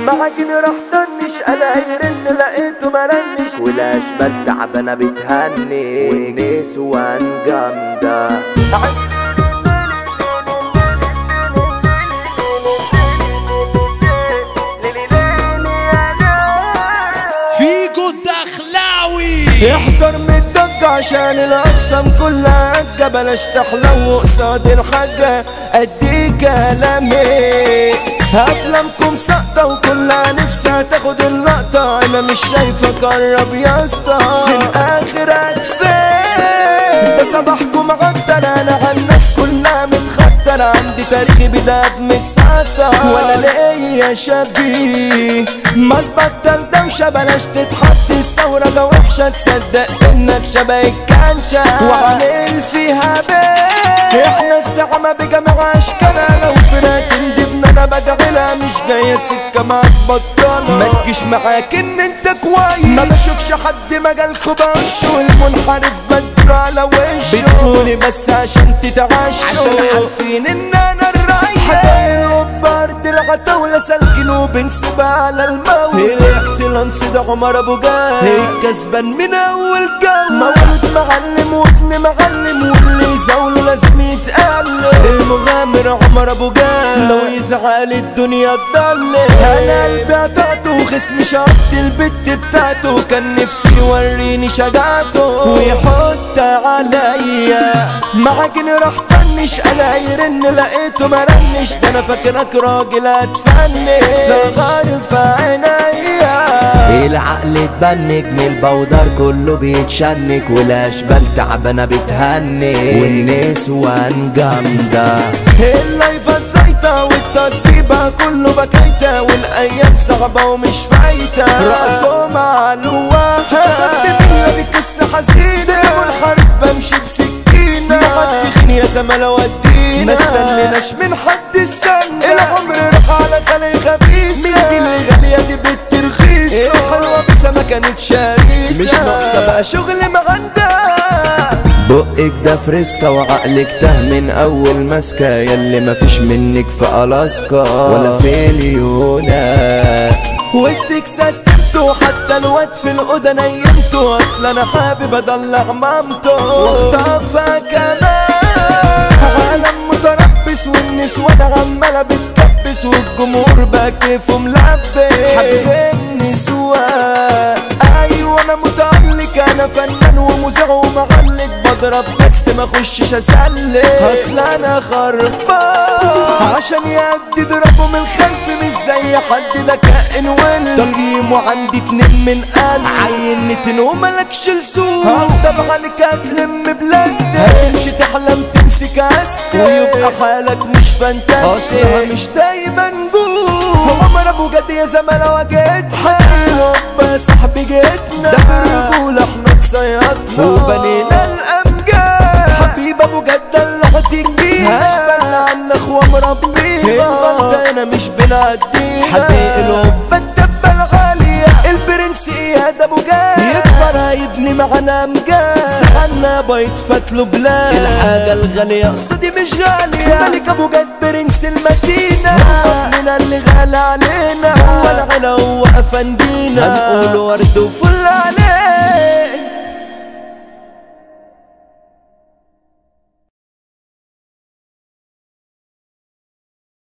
معاكني راح طنش انا يرن لقيته مرنش والاشبال تعبانه بتهني والنسوان جامده. فيجو الدخلاوي احذر من الضجة عشان الاقسام كلها هجة، بلاش تحلو قصاد الحاجة ادي كلامي. افلامكم سقطة وكلها نفسها تاخد اللقطة، انا مش شايفك قرب يا اسطى في الاخر اكفي. ده صباحكم عطل انا عالناس كلها متخطر، عندي تاريخي بدأ بمتسطر ولا ليا شبيه. ما تبطل دوشة بلاش تتحط الثورة ده وحشة، تصدق انك شبه الكنشة وعامل فيها بيه. احنا الساعة ما بجمع اشكالها، لو فرقت ندبنا انا بدعيلها مش جاية سكة معاك بطالة. ما تجيش معاك ان انت كويس، ما بشوفش حد مجالكوا بوشه والمنحرف بدله على وشه. بتقولي بس عشان تتعشوا عشان عارفين ان انا الريس. حبايلوا بارد العتاولة سالكين وبنسيب على الموت. الاكسلانس ده عمر ابو جاد الكسبان من اول جو. مولود معلم وابن معلم واللي يزاوله لازم يتقلب. المغامر عمر ابو جاد لو يزعل الدنيا تضلم. انا قلبي قطعته وخصمي شط البت بتاعته، كان نفسي يوريني شجاعته ويحط عليا. معاكني راح طنش انا يرن لقيته مرنش، ده انا فاكرك راجل هتفنش صغار في عينيا. العقل اتبنك من البودر كله بيتشنك والاشبال تعبانه بتهني والنسوان جامده. اللايفات زيطه والترتيبه كله بكايته والايام صعبه ومش فايته. رقصهم على الواحد دي قصه حزينه والحرب بمشي بسكينه. مغتخين يا زملاء ودينا ما استنيناش من حد السنه. العمر راح على خلي خبيثه، مين دي اللي غاليه دي بنت رخيصه. الحلوه بس ما كانتش هريسه مش ناقصه بقى شغل مغندة. بقك ده فريسكا وعقلك تاه من اول ماسكه، ياللي مفيش منك في الاسكا ولا في اليونا. وسطك سستمته حتى الواد في الاوضه نيمته، اصل انا حابب ادلع مامته واخطفها كمان. عالم متربص والنسوان عماله بتكبس والجمهور بقى كيفه ملبس. حبيب النسوان ايوه انا متعلق، انا فنان ومذيع ومعلق، بضرب بس ما اخشش اسلك اصل انا خربان. عشان يأدي ضربه من الخلف مش زي حد، ده كائن ولد تقييمه عندي 2 من 1000. عينتين وملكش لزوم هخطب عليك هتلم بلاستيك، هتمشي تحلم تمسك استك ويبقى حالك مش فانتاستيك. اصلها مش دايما نجوم. عمر ابو جد يا زملاء واجهتنا، حقيقي يا صاحبي جيتنا، ده برجولة احنا اتصيدنا وبنينا الامجاد. حبيب ابو جد اللي هتنجينا اشبالنا عنا اخوة مربينا، غلطانة مش بنعدينا. حبيب القبة الدبة الغالية البرنس اياد ابو جاد يكبر هيبني معانا امجاد. سحنا بيت فتلو بلاد الحاجة الغالية قصدي مش غالية. ملك ابو جد برنس المدينة ابننا اللي غالي علينا، هو العلا هو افندينا هنقول ورد وفل علينا.